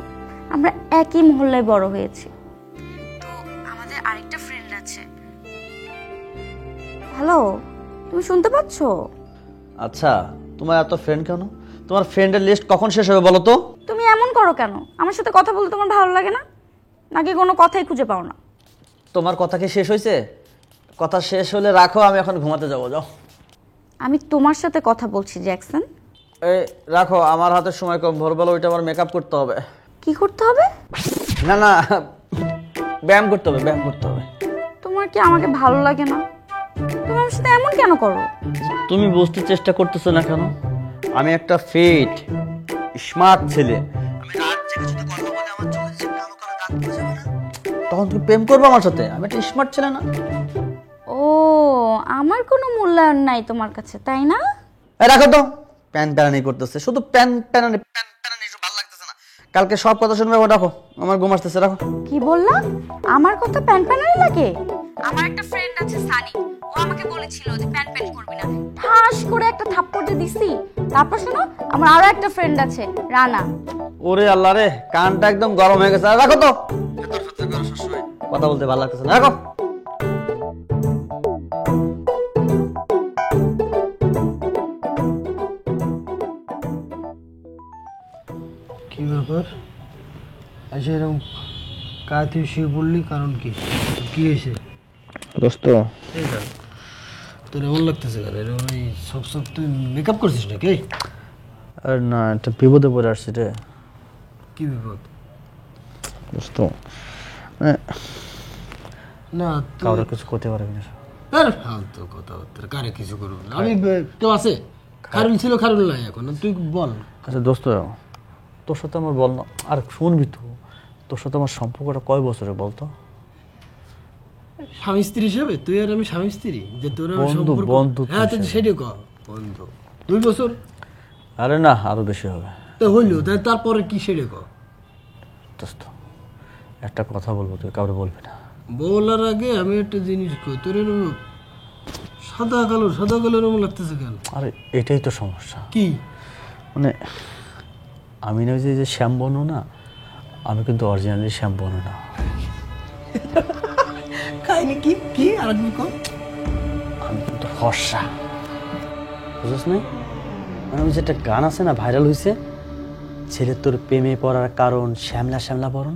আমরা একই মহল্লায় বড় হয়েছি। তো আমাদের আরেকটা ফ্রেন্ড আছে। হ্যালো, তুমি শুনতে পাচ্ছো? আচ্ছা, তোমার এত ফ্রেন্ড কেন? তোমার ফ্রেন্ডের লিস্ট কখন শেষ হবে বলো তো? তুমি এমন করো কেন? আমার সাথে কথা বলতে তোমার ভালো লাগে না, নাকি কোনো কথাই খুঁজে পাও না? তোমার কথা কি শেষ হয়েছে? কথা শেষ হলে রাখো, আমি এখন ঘুমাতে যাবো, যাও। আমি তোমার সাথে কথা বলছি জ্যাকসন। এই রাখো, আমার হাতে সময় কম, ভোরবেলা ওইটা আমার মেকআপ করতে হবে। কি করতে হবে? না না, ব্যায়াম করতে হবে, ব্যায়াম করতে হবে। তোমার কি আমাকে ভালো লাগে না? তুমি আমার সাথে এমন কেন করো? তুমি বুঝতে চেষ্টা করতেছো না কেন? আমি একটা ফিট স্মার্ট ছেলে, আমি রাত জেগে যদি কথা বলে আমার চোখে যে কালো কালো দাগ পড়ে যাবে না, তখন তুমি প্রেম করবে আমার সাথে? আমি একটা স্মার্ট ছেলে না? ও, আমার কোনো মূল্যায়ন নাই তোমার কাছে, তাই না? রাখো তো, প্যান প্যানানি করতেছে, শুধু প্যান প্যানানি প্যান প্যানানি, একটু ভালো লাগতেছে না। কালকে সব কথা শুনবে, রাখো, আমার ঘুম আসতেছে, রাখো। কি বললা? আমার কথা প্যান প্যানানি লাগে? আমার একটা ফ্রেন্ড আছে সানি, ও আমাকে বলেছিল যে প্যান প্যান করবি না, ঠাস করে একটা থাপ্পড় দিয়ে দিছি। তারপর শোনো, আমার আরো একটা ফ্রেন্ড আছে রানা। ওরে আল্লাহ রে, কানটা একদম গরম হয়ে গেছে। রাখো তো, কথা বলতে ভালো লাগতেছে না, রাখো। কি ব্যাপার? আচ্ছা, এরকম কাজ তুই শুয়ে পড়লি, কারণ কি? কি হয়েছে? দোস্ত তোর এমন লাগতেছে কেন? এরকম এই সব তুই মেকআপ করছিস নাকি? আরে না, একটা বিপদে পড়ে আসছি রে। কি বিপদ? দোস্ত না কাউরে কিছু করতে পারবি না। আরে ফালতু কথাবার্তা, কারে কিছু করবো না আমি। কেউ আছে? খারুল ছিল, খারুল নাই এখন। তুই বল। আচ্ছা দোস্ত, তোর সাথে আমার বল না, আর শুনবি তো, তোর সাথে আমার সম্পর্কটা কয় বছরে বলতো? স্বামী স্ত্রী হিসেবে তুই আর আমি স্বামী স্ত্রী যে তোর আমার বন্ধু, সম্পর্ক? বন্ধু হ্যাঁ তো সেটাই কর, বন্ধু। 2 বছর? আরে না, আরো বেশি হবে। তো হইলো, তারপরে কি সেটা কর। দোস্ত একটা কথা বলবো, তুই কাউরে বলবি না। বলার আগে আমি একটা জিনিস কই, তোর এরকম সাদা কালো এরকম লাগতেছে কেন? আরে এটাই তো সমস্যা। কি মানে আমি না, ওই যে শ্যাম বনু না, আমি কিন্তু অরিজিনালি শ্যাম বনু না। কাহিনী কি? কি আর একদিন কর। আমি কিন্তু ফর্সা, বুঝছ না? মানে ওই যে একটা গান আছে না, ভাইরাল হয়েছে, ছেলে তোর প্রেমে পড়ার কারণ শ্যামলা শ্যামলা বরণ।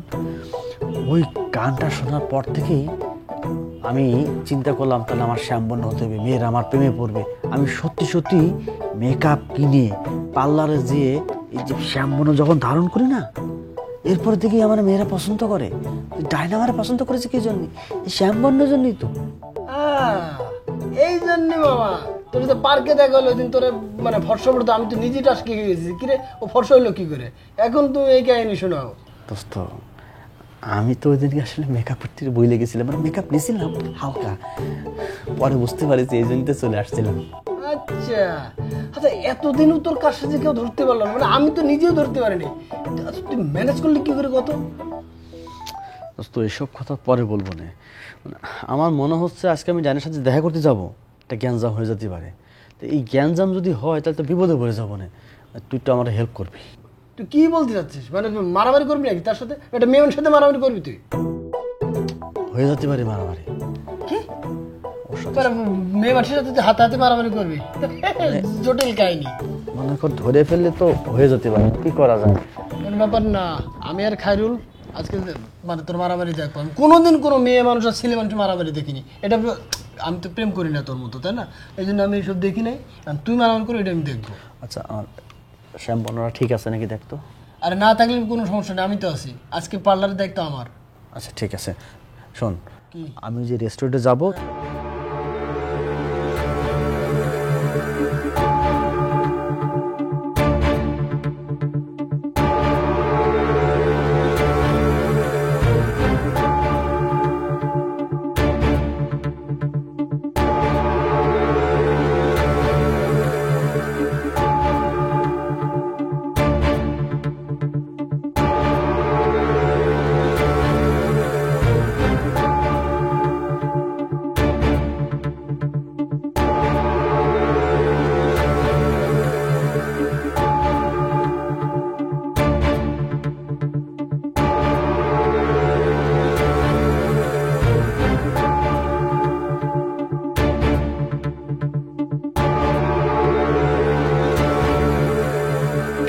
ওই গানটা শোনার পর থেকেই আমি চিন্তা করলাম, তাহলে আমার শ্যামবর্ণ হতে হবে, মেয়েরা আমার প্রেমে পড়বে। আমি সত্যি সত্যি মেকআপ কিনে পার্লারে যেয়ে এই যে শ্যামবর্ণ যখন ধারণ করি না, এরপর থেকেই আমার মেয়েরা পছন্দ করে। ডায়না আমার পছন্দ করেছে কি জন্য? এই শ্যামবর্ণের জন্যই তো। এই জন্য মামা তোর তো পার্কে দেখা হলো ওই দিন তোর মানে ফর্সা পড়তো, আমি তো নিজে টাসকে গেছি। কিরে ও ফর্সা হইলো কি করে? এখন তুমি এই কাহিনী শোনাও। দোস্ত আমি তো ওই দিনকে আসলে মেকআপ করতে বই লেগেছিলাম, মানে মেকআপ নিয়েছিলাম হালকা, পরে বুঝতে পারিছি এই জন্য তো চলে আসছিলাম। আচ্ছা আচ্ছা, এতদিনও তোর কার সাথে কেউ ধরতে পারলো না? মানে আমি তো নিজেও ধরতে পারিনি। আচ্ছা তুই ম্যানেজ করলি কি করে কত? দোস্ত এসব কথা পরে বলবো না, আমার মনে হচ্ছে আজকে আমি জানের সাথে দেখা করতে যাব, একটা জ্ঞানজাম হয়ে যেতে পারে। তো এই জ্ঞানজাম যদি হয় তাহলে তো বিপদে পড়ে যাবো না। তুই তো আমার হেল্প করবি। তুই কি বলতে চাচ্ছিস? মানে মারামারি করবি নাকি তার সাথে? একটা মেয়ের সাথে মারামারি করবি তুই? হয়ে যেতে পারে মারামারি। কি মেয়ে মানুষের সাথে তুই হাতে মারামারি করবি? জটিল কাহিনী। মনে কর ধরে ফেললে তো হয়ে যেতে পারে, কি করা যায়? কোনো ব্যাপার না। আমি আর খায়রুল আজকে মানে তোর মারামারি দেখবো। আমি কোনোদিন কোনো মেয়ে মানুষ আর ছেলে মানুষ মারামারি দেখিনি। এটা আমি তো প্রেম করি না তোর মতো, তাই না? এই জন্য আমি এইসব দেখি নাই। তুই মারামারি করো এটা আমি দেখবো। আচ্ছা আমার শ্যাম বর্ণনা ঠিক আছে নাকি দেখতো? আরে না থাকলে কোনো সমস্যা নেই, আমি তো আছি। আজকে পার্লারে দেখতো আমার। আচ্ছা ঠিক আছে, শোন আমি যে রেস্টুরেন্টে যাব,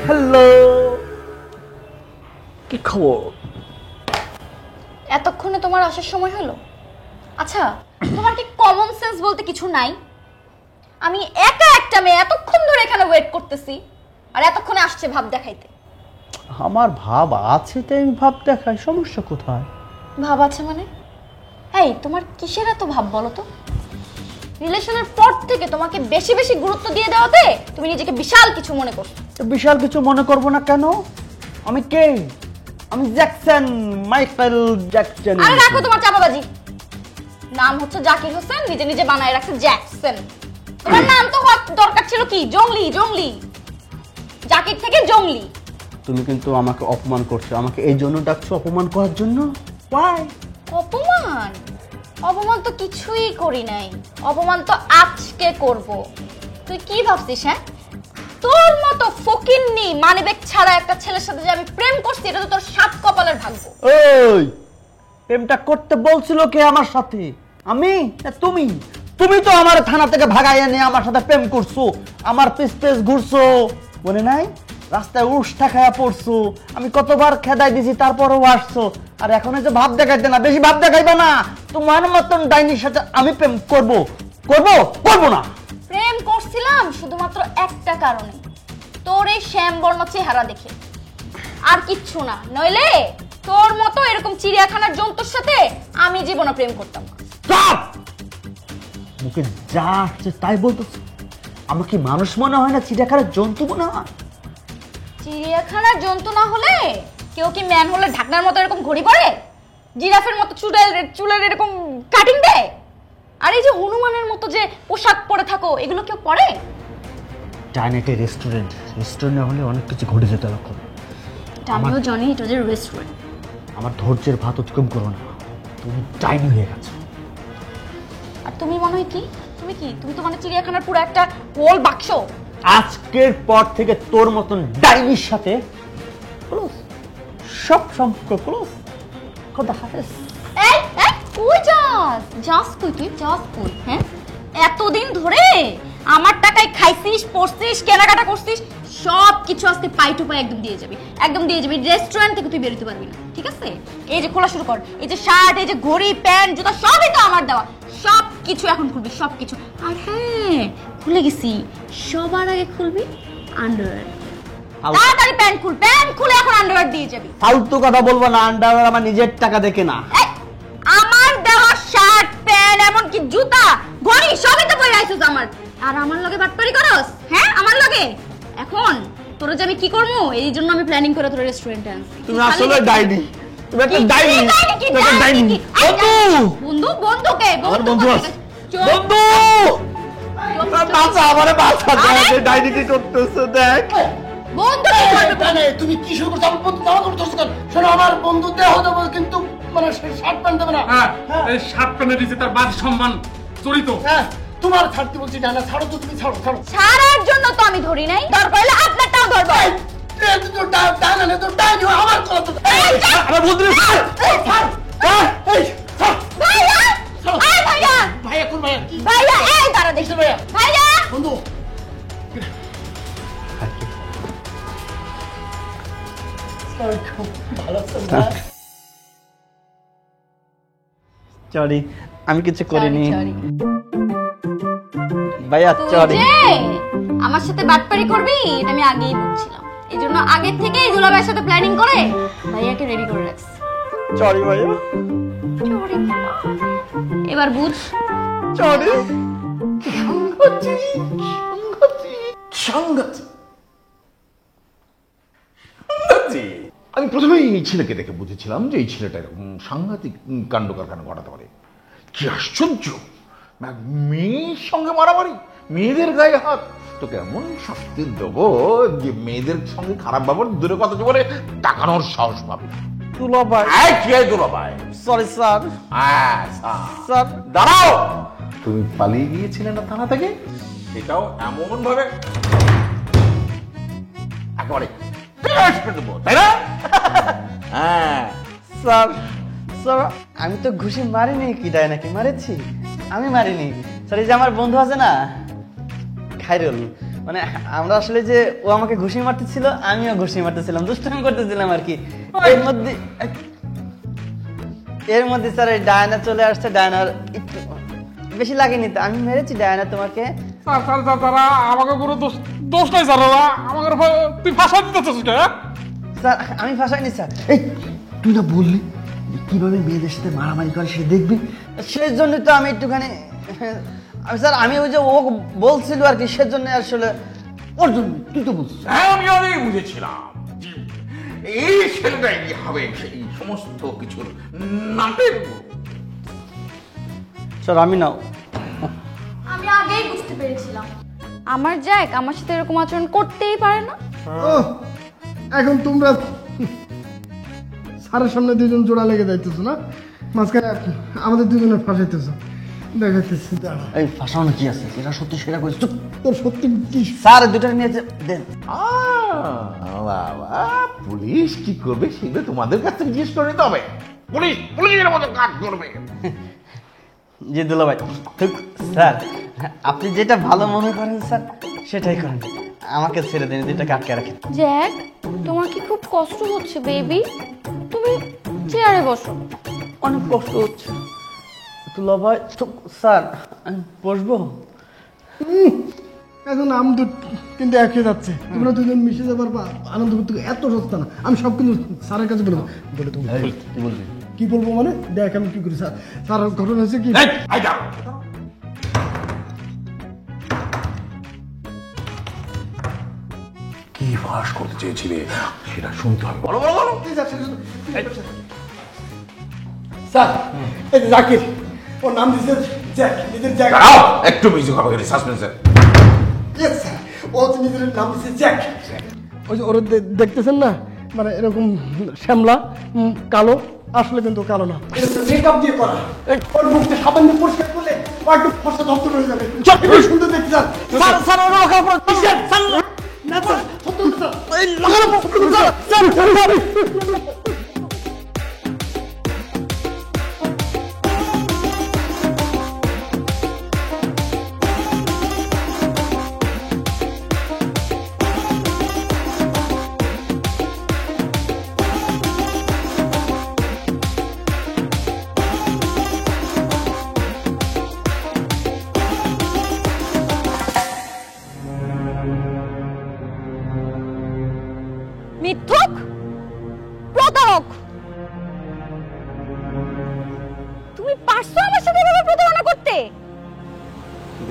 হ্যালো, কি খবর? এতক্ষণে তোমার আসার সময় হলো? আচ্ছা তোমার কি কমন সেন্স বলতে কিছু নাই? আমি একা একটা মেয়ে এতক্ষণ ধরে এখানে ওয়েট করতেছি, আর এতক্ষণে আসছে ভাব দেখাইতে। আমার ভাব আছে তাই আমি ভাব দেখাই, সমস্যা কোথায়? ভাব আছে মানে? এই তোমার কিসের এত ভাব বলো তো? রিলেশনের পর থেকে তোমাকে বেশি বেশি গুরুত্ব দিয়ে দেওয়াতে তুমি নিজেকে বিশাল কিছু মনে করছো। বিশাল কিছু মনে করবো না কেন? আমি কে? আমি জ্যাকসন, মাইকেল জ্যাকসন। আরে রাখো তোমার চাপাবাজি। নাম হচ্ছে জাকির হোসেন, নিজে নিজে বানায় রাখছে জ্যাকসন। তোমার নাম তো হওয়ার দরকার ছিল কি জংলি। জংলি, জাকির থেকে জংলি। তুমি কিন্তু আমাকে অপমান করছো। আমাকে এই জন্য ডাকছো, অপমান করার জন্য? Why? অপমান? অপমান তো কিছুই করি নাই। অপমান তো আজকে করব। তুই কি ভাবছিস? হ্যাঁ, তোর মতো ফকিন্নি মানিব্যাগ ছাড়া একটা ছেলের সাথে যে আমি প্রেম করছি, এটা তো তোর সাত কপালের ভাগ্য। ওই প্রেমটা করতে বলছিল কে আমার সাথে? আমি না তুমি? তুমি তো আমার থানা থেকে ভাগাইয়া নিয়ে আমার সাথে প্রেম করছো, আমার পেস পেস ঘুরছো, মনে নাই? রাস্তায় উষ্টা খায়া পড়ছো, আমি কতবার খেদাই দিছি, তারপরও আসছো। আর এখন এই যে ভাব দেখাইতে না, বেশি ভাব দেখাইবে না। তোমার মতন ডাইনির সাথে আমি প্রেম করবো করবো না? প্রেম করছিলাম শুধুমাত্র একটা কারণে, তোর এই শ্যামবর্ণ চেহারা দেখে, আর কিচ্ছু না। নইলে তোর মতো এরকম চিড়িয়াখানার জন্তুর সাথে আমি জীবনে প্রেম করতাম না। মুখে যা আসছে তাই বলতেছে। আমার কি মানুষ মনে হয় না, চিড়িয়াখানার জন্তু মনে হয়? চিড়িয়াখানার জন্তু না হলে কেউ কি ম্যান হলে ঢাকনার মতো এরকম ঘড়ি পরে, জিরাফের মতো চুলের এরকম কাটিং দেয়? আর এই যে হনুমানের মতো যে পোশাক পরে থাকো, এগুলো কেউ পরে? ডাইনেটে রেস্টুরেন্টে হলে অনেক কিছু ঘটে যেত এখন। আমিও জানি এটা যে রেস্টুরেন্ট। আমার ধৈর্যের ভাত উৎকম করো না, তুমি ডাইনি হয়ে গেছো। আর তুমি মনে হয় কি? তুমি তো মানে চিড়িয়াখানার পুরো একটা গোল বাক্স। আজকের পর থেকে তোর মতন ডাইনির সাথে ক্লোজ, সব সম্পর্ক ক্লোজ। খোদা হাফেজ। এই কই যাস কই? হ্যাঁ, এতদিন ধরে আমার টাকায় খাইছিস, পড়ছিস, কেনাকাটা করছিস, সব কিছু আজকে পাই টু পাই একদম দিয়ে যাবি। রেস্টুরেন্ট থেকে তুই বেরোতে পারবি না, ঠিক আছে? এই যে খোলা শুরু কর, এই যে শার্ট, এই যে ঘড়ি, প্যান্ট, জুতা, সবই তো আমার দেওয়া। সব কিছু এখন খুলবি, সব কিছু। আর হ্যাঁ, খুলে গেছি, সবার আগে খুলবি আন্ডারওয়্যার। তাড়াতাড়ি প্যান্ট খুলে এখন আন্ডারওয়্যার দিয়ে যাবি। ফালতু কথা বলবো না, আন্ডারওয়্যার আমার নিজের টাকা দেখে না। আমার দেওয়া শার্ট, প্যান্ট, এমনকি জুতা, ঘড়ি সবই তো পরে আইছিস আমার। আর আমার লগে বাটপারি করস? হ্যাঁ, আমার লগে। এখন তোরা যে আমি কি করবো, এই জন্য আমি প্ল্যানিং করে তোর রেস্টুরেন্টে আনছি। তুমি আসলে ডাইনি, তুমি একটা ডাইনি, তুমি একটা ডাইনি। বন্ধুকে আমার বন্ধু আছে, বন্ধু বাঁচা, আমারে বাঁচা, ডাইনি কি করতেছে দেখ। বন্ধু কি করবে? তুমি কি শুরু করছো? আমার বন্ধু দাওয়া করতেছো কেন? শোনো, আমার বন্ধু দেহ দেবো, কিন্তু মানে শার্ট প্যান্ট দেবে না। হ্যাঁ, এই শার্ট প্যান্টের নিচে তার মান সম্মান জড়িত। হ্যাঁ, তোমার ছাড়তে বলছি না, ছাড়ো তো, তুমি ছাড়ো। ছাড়ার জন্য তো আমি ধরি নাই, দরকার হলে আপনারটাও ধরবো। আমার কথা আমার বন্ধু ভাইয়া কোন ভাইয়া? ভাইয়া, এই দাঁড়া দেখি। ভাইয়া বন্ধু সরি, আমি কিছু করিনি Sorry. ভাইয়া, তুই সরি। যে আমার সাথে বাটপারি করবি এটা আমি আগেই বুঝছিলাম। এই জন্য আগের থেকেই দুলাভাইয়ের সাথে প্ল্যানিং করে ভাইয়াকে রেডি করে রাখছি। সরি ভাইয়া, এবার বুঝ। সরি। আমি প্রথমেই এই ছেলেকে দেখে বুঝেছিলাম যে এই ছেলেটা এরকম সাংঘাতিক কাণ্ড কারখানা ঘটাতে পারে। কি আশ্চর্য, মেয়ের সঙ্গে মারামারি, মেয়েদের গায়ে হাত। তোকে এমন শাস্তি দেবো যে মেয়েদের সঙ্গে খারাপ ব্যবহার দূরে কথা বলে টাকানোর সাহস পাবে। দুলাভাই, সরি স্যার। স্যার দাঁড়াও, তুমি পালিয়ে গিয়েছিলে না থানা থেকে, সেটাও এমন ভাবে একেবারে তাই না? হ্যাঁ স্যার, স্যার আমি তো ঘুষি মারিনি। কি দেয় নাকি মারেছি? আমি মারিনি স্যার। এই যে আমার বন্ধু আছে না খাইরুল, মানে আমরা আসলে যে ও আমাকে ঘুষি মারতেছিল, আমিও ঘুষি মারতেছিলাম, দুষ্টামি করতেছিলাম আর কি। এর মধ্যে স্যার এই ডায়না চলে আসছে। ডায়নার একটু বেশি লাগেনি তো, আমি মেরেছি ডায়না তোমাকে। তারা আমাকে কোনো দোষ নাই স্যার, আমাকে তুই ফাঁসা দিতেছিস না? স্যার আমি ফাঁসাইনি স্যার। এই তুই না বললি কিভাবে মেয়েদের সাথে মারামারি করে সেটা দেখবি, সেই জন্য তো আমি একটুখানি আমি স্যার, আমি ওই যে ও বলছিল আর কি, সেজন্য আসলে ওর জন্য। তুই তো বলছিস। আমি বুঝেছিলাম এই ছেলেটাই হবে সেই সমস্ত কিছুর নাটের। স্যার আমি নাও, আমি আগেই বুঝতে পেরেছিলাম আমার জ্যাক আমার সাথে এরকম আচরণ করতেই পারে না। এখন তোমরা স্যারের সামনে দুজন জোড়া লেগে যাইতেছো না, মাঝখানে আমাদের দুজনের ফাঁসাইতেছো। দেখাইতেছি এই ফাঁসানো কি আছে, যেটা সত্যি সেটা কইছ। তোর সত্যি কি? স্যার দুটো নিয়ে দেন। বাবা, পুলিশ কি করবে সেটা তোমাদের কাছ থেকে জিজ্ঞেস করে নিতে হবে। পুলিশের মতো কাজ করবে। জি দুলাভাই, স্যার আপনি যেটা ভালো মনে করেন স্যার সেটাই করেন, আমাকে ছেড়ে দিন, দুইটাকে আটকে রাখেন। জ্যাক, তোমার কি খুব কষ্ট হচ্ছে বেবি? তুমি চেয়ারে বসো। অনেক কষ্ট হচ্ছে দুলা ভাই। স্যার আমি বসবো? এখন আম দুধ কিন্তু এক হয়ে যাচ্ছে, তোমরা দুজন মিশে যাবার বা আনন্দ করতে এত সস্তা না। আমি সব কিন্তু স্যারের কাছে বলবো। বলে তুমি কি বলবি? কি বলবো মানে, দেখ আমি কি করি স্যার। স্যার ঘটনা হয়েছে কি, কি ফাঁস করতে চেয়েছিলে সেটা শুনতে হবে। বলো বলো বলো। স্যার এই যে জাকির, ওর নাম দিচ্ছে জ্যাক, নিজের জ্যাক। দাঁড়াও, একটু মিউজিক হবে, সাসপেন্সের। ইয়েস স্যার, ও নিজের নাম দিচ্ছে জ্যাক। ওই যে ওরা দেখতেছেন না, মানে এরকম শ্যামলা, কালো, আসলে কিন্তু কালো না, মেকআপ দিয়ে করা। ওর মুখটা সাবান দিয়ে পরিষ্কার করলে ও একটু ফর্সা দপ্তর হয়ে যাবে। সুন্দর দেখতে স্যার। স্যার স্যার ওরা লাগাবো স্যার। না স্যার, সত্য স্যার, এই লাগাবো স্যার। স্যার মিথ্যুক, প্রতারক, তুমি পারছো আমার সাথে এভাবে প্রতারণা করতে?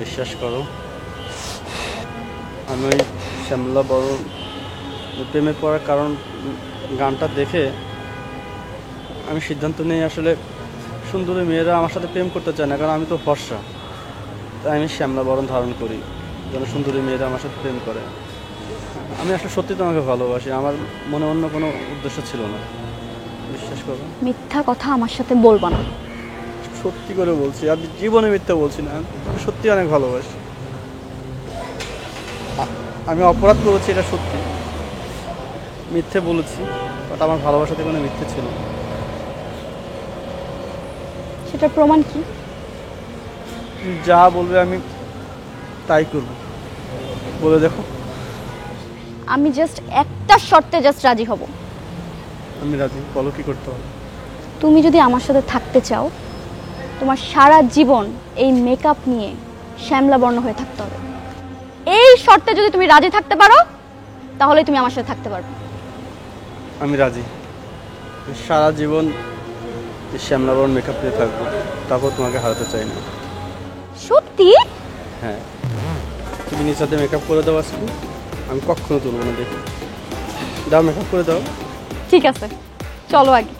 বিশ্বাস করো, আমি ওই শ্যামলা বড় প্রেমে পড়ার কারণ গানটা দেখে আমি সিদ্ধান্ত নিই আসলে সুন্দরী মেয়েরা আমার সাথে প্রেম করতে চায় না, কারণ আমি তো ফর্সা। তাই আমি শ্যামলা বরণ ধারণ করি যেন সুন্দরী মেয়েরা আমার সাথে প্রেম করে। আমি আসলে সত্যি তোমাকে ভালোবাসি, আমার মনে অন্য কোনো উদ্দেশ্য ছিল না। বিশ্বাস করো। মিথ্যা কথা আমার সাথে বলবা না। সত্যি করে বলছি, আমি জীবনে মিথ্যা বলছি না, আমি সত্যি অনেক ভালোবাসি। আমি অপরাধ করেছি, এটা সত্যি, মিথ্যে বলেছি, বাট আমার ভালোবাসাতে কোনো মিথ্যে ছিল না। সেটার প্রমাণ কি? যা বলবে আমি তাই করব, বলে দেখো। আমি জাস্ট একটা শর্তে রাজি হব। আমি রাজি, বলো কি করতে হবে। তুমি যদি আমার সাথে থাকতে চাও, তোমার সারা জীবন এই মেকআপ নিয়ে শ্যামলা বর্ণ হয়ে থাকতে হবে। এই শর্তে যদি তুমি রাজি থাকতে পারো, তাহলে তুমি আমার সাথে থাকতে পারবে। আমি রাজি, সারা জীবন শ্যামলা বরণ মেকআপ দিয়ে থাকবো, তারপর তোমাকে হারাতে চাই না। সত্যি? হ্যাঁ, তুমি নিজ হাতে মেকআপ করে দাও আজকে, আমি কখনো তুলবো না। দেখি, দাও মেকআপ করে দাও। ঠিক আছে, চলো আগে।